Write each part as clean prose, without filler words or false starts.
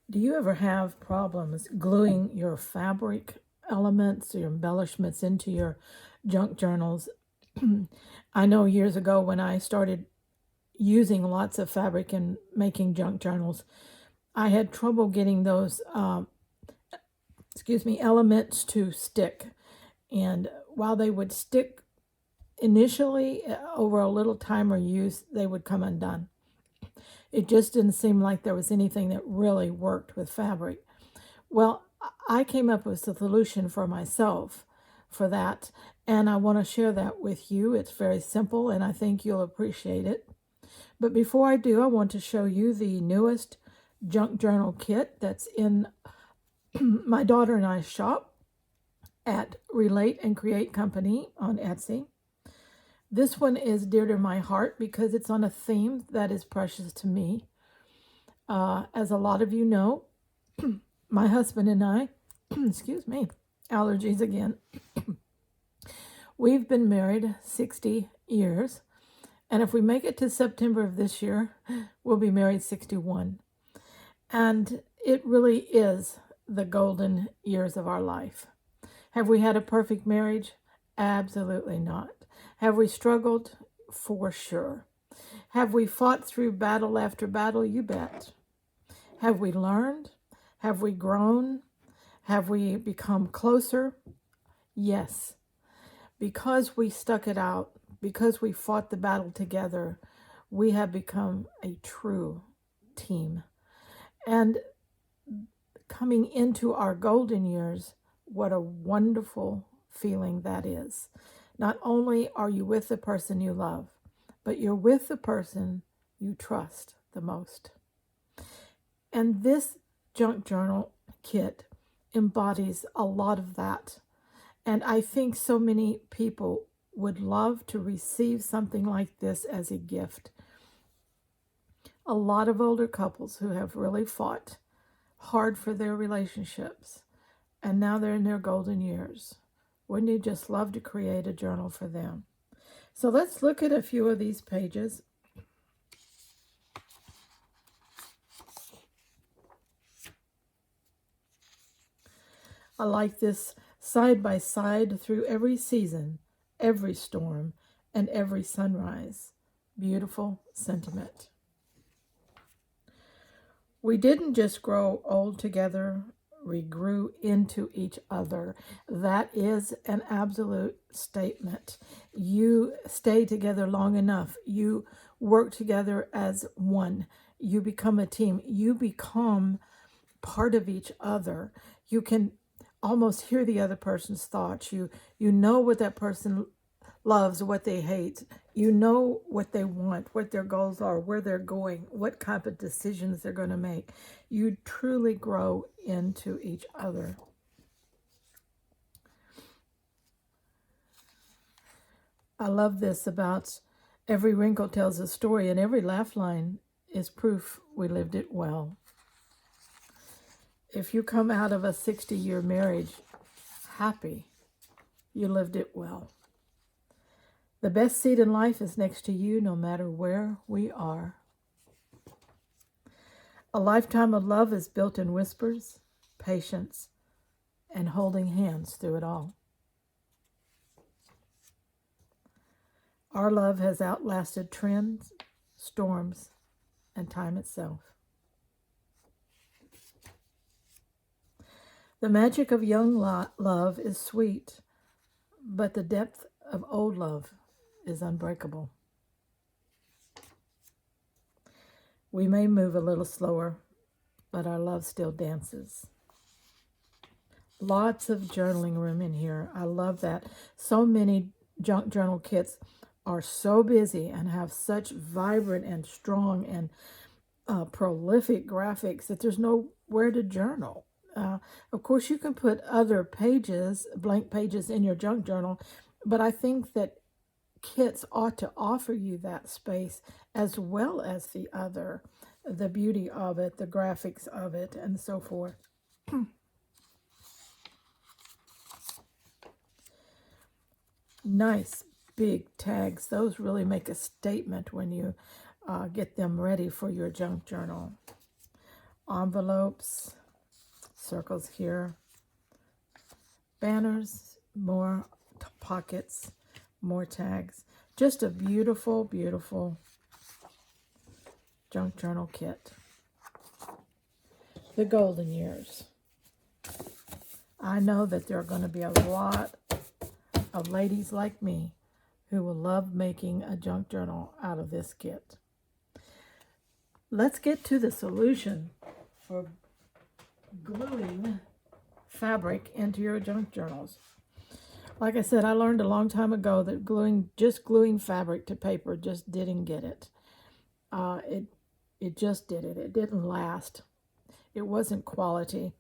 Do you ever have problems gluing your fabric elements, your embellishments into your junk journals? I know years ago when I started using lots of fabric and making junk journals, I had trouble getting those, elements to stick. And while they would stick initially, over a little time or use, they would come undone. It just didn't seem like there was anything that really worked with fabric. Well, I came up with a solution for myself for that, and I want to share that with you. It's very simple, and I think you'll appreciate it. But before I do, I want to show you the newest junk journal kit that's in my daughter and I's shop at Relate and Create Company on Etsy. This one is dear to my heart because it's on a theme that is precious to me. As a lot of you know, my husband and I, excuse me, allergies again. We've been married 60 years, and if we make it to September of this year, we'll be married 61. And it really is the golden years of our life. Have we had a perfect marriage? Absolutely not. Have we struggled? For sure. Have we fought through battle after battle? You bet. Have we learned? Have we grown? Have we become closer? Yes. Because we stuck it out, because we fought the battle together, we have become a true team. And coming into our golden years, what a wonderful feeling that is. Not only are you with the person you love, but you're with the person you trust the most. And this junk journal kit embodies a lot of that. And I think so many people would love to receive something like this as a gift. A lot of older couples who have really fought hard for their relationships, and now they're in their golden years. Wouldn't you just love to create a journal for them? So let's look at a few of these pages. I like this side by side through every season, every storm, and every sunrise. Beautiful sentiment. We didn't just grow old together, we grew into each other. That is an absolute statement. You stay together long enough. You work together as one. You become a team. You become part of each other. You can almost hear the other person's thoughts. You know what that person loves, what they hate. You know what they want, what their goals are, where they're going, what type of decisions they're going to make. You truly grow into each other. I love this about every wrinkle tells a story, and every laugh line is proof we lived it well. If you come out of a 60-year marriage happy, you lived it well. The best seat in life is next to you, no matter where we are. A lifetime of love is built in whispers, patience, and holding hands through it all. Our love has outlasted trends, storms, and time itself. The magic of young love is sweet, but the depth of old love is unbreakable. We may move a little slower, but our love still dances. Lots of journaling room in here. I love that. So many junk journal kits are so busy and have such vibrant and strong and prolific graphics that there's nowhere to journal. Of course, you can put other pages, blank pages in your junk journal, but I think that kits ought to offer you that space as well as the beauty of it, the graphics of it, and so forth. Nice big tags. Those really make a statement when you get them ready for your junk journal. envelopes, circles here, banners, more pockets, more tags. Just a beautiful, beautiful junk journal kit. The golden years. I know that there are going to be a lot of ladies like me who will love making a junk journal out of this kit. Let's get to the solution for gluing fabric into your junk journals. Like I said, I learned a long time ago that just gluing fabric to paper just didn't get it. It just did it. It didn't last. It wasn't quality.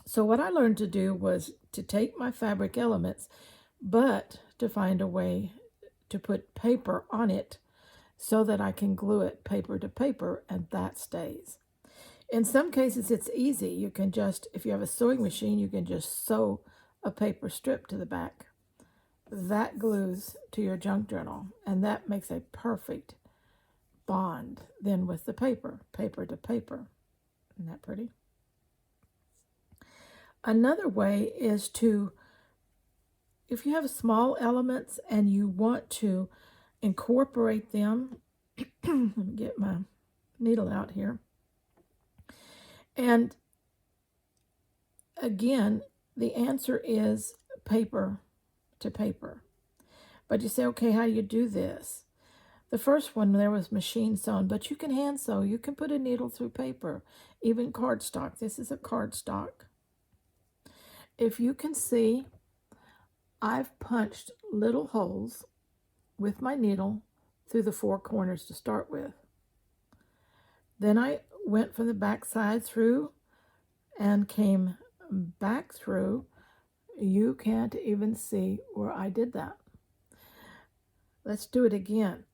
So what I learned to do was to take my fabric elements, but to find a way to put paper on it so that I can glue it paper to paper, and that stays. In some cases, it's easy. You can just, if you have a sewing machine, you can just sew a paper strip to the back. That glues to your junk journal, and that makes a perfect bond then with the paper to paper. Isn't that pretty? Another way is to, if you have small elements and you want to incorporate them, let me get my needle out here. And again, the answer is paper to paper. But you say, okay, how do you do this? The first one there was machine sewn, but you can hand sew. You can put a needle through paper, even cardstock. This is a cardstock. If you can see, I've punched little holes with my needle through the 4 corners to start with. Then I went from the back side through and came back through. You can't even see where I did that. Let's do it again.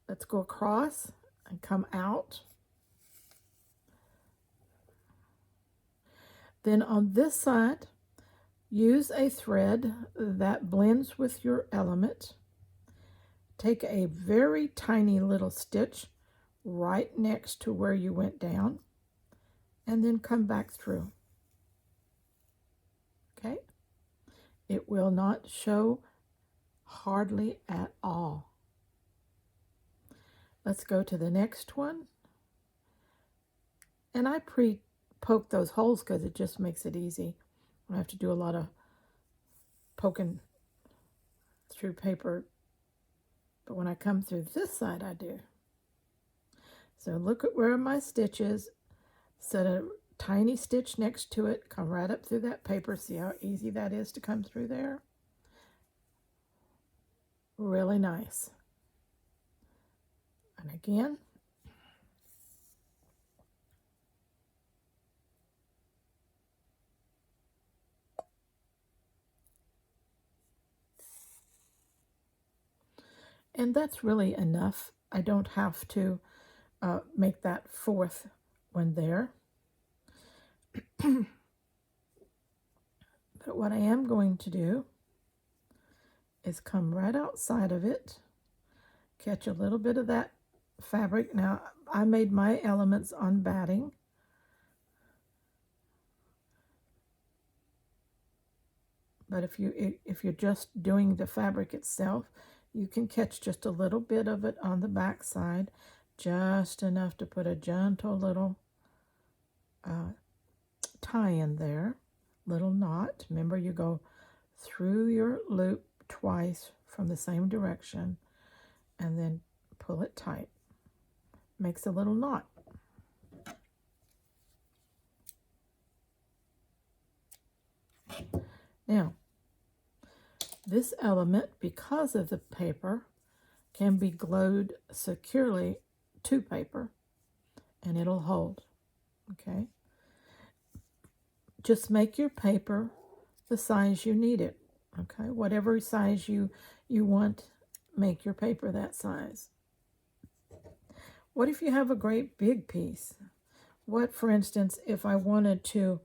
Let's go across and come out. Then on this side, use a thread that blends with your element. Take a very tiny little stitch right next to where you went down, and then come back through. Okay? It will not show hardly at all. Let's go to the next one. And I pre-poke those holes because it just makes it easy. I have to do a lot of poking through paper. But when I come through this side, I do. So look at where my stitch is. Set a tiny stitch next to it. Come right up through that paper. See how easy that is to come through there? Really nice. And again. And that's really enough. I don't have to make that 4th one there. But what I am going to do is come right outside of it, catch a little bit of that fabric. Now, I made my elements on batting. But if you're just doing the fabric itself, you can catch just a little bit of it on the back side, just enough to put a gentle little tie in there, little knot. Remember, you go through your loop twice from the same direction and then pull it tight. Makes a little knot. Now, this element, because of the paper, can be glued securely to paper and it'll hold. Okay? Just make your paper the size you need it. Okay? Whatever size you want, make your paper that size. What if you have a great big piece? What, for instance, if I wanted to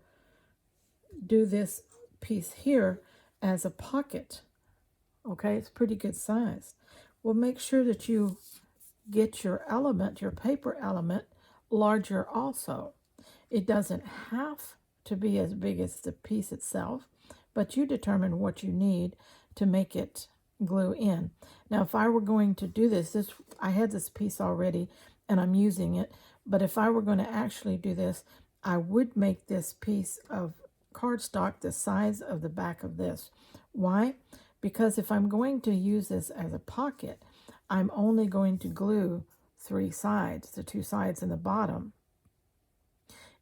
do this piece here as a pocket? Okay, it's pretty good size. Well, make sure that you get your element, your paper element, larger also. It doesn't have to be as big as the piece itself, but you determine what you need to make it glue in. Now, if I were going to do this, I had this piece already and I'm using it, but if I were going to actually do this, I would make this piece of cardstock the size of the back of this. Why? Because if I'm going to use this as a pocket, I'm only going to glue 3 sides, the 2 sides in the bottom.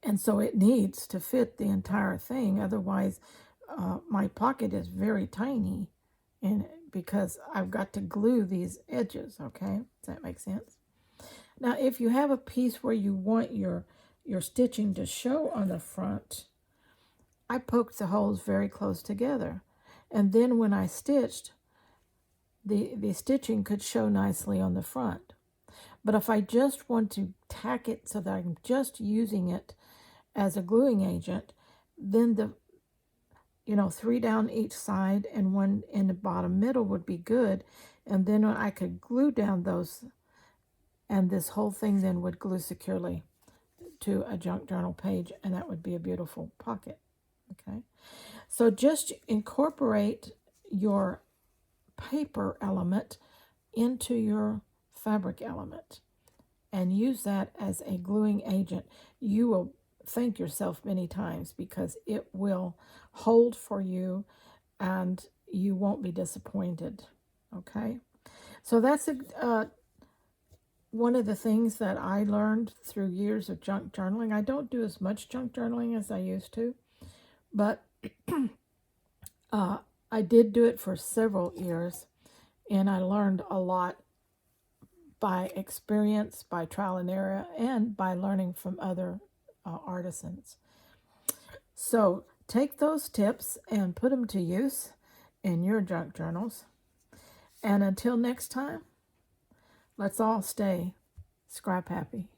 And so it needs to fit the entire thing. Otherwise, my pocket is very tiny, and because I've got to glue these edges, okay? Does that make sense? Now, if you have a piece where you want your stitching to show on the front, I poked the holes very close together. And then when I stitched, the stitching could show nicely on the front. But if I just want to tack it so that I'm just using it as a gluing agent, then 3 down each side and 1 in the bottom middle would be good. And then I could glue down those, and this whole thing then would glue securely to a junk journal page, and that would be a beautiful pocket. Okay, so just incorporate your paper element into your fabric element and use that as a gluing agent. You will thank yourself many times because it will hold for you and you won't be disappointed. Okay, so that's one of the things that I learned through years of junk journaling. I don't do as much junk journaling as I used to, but I did do it for several years, and I learned a lot by experience, by trial and error, and by learning from other artisans. So take those tips and put them to use in your junk journals. And until next time, let's all stay scrap happy.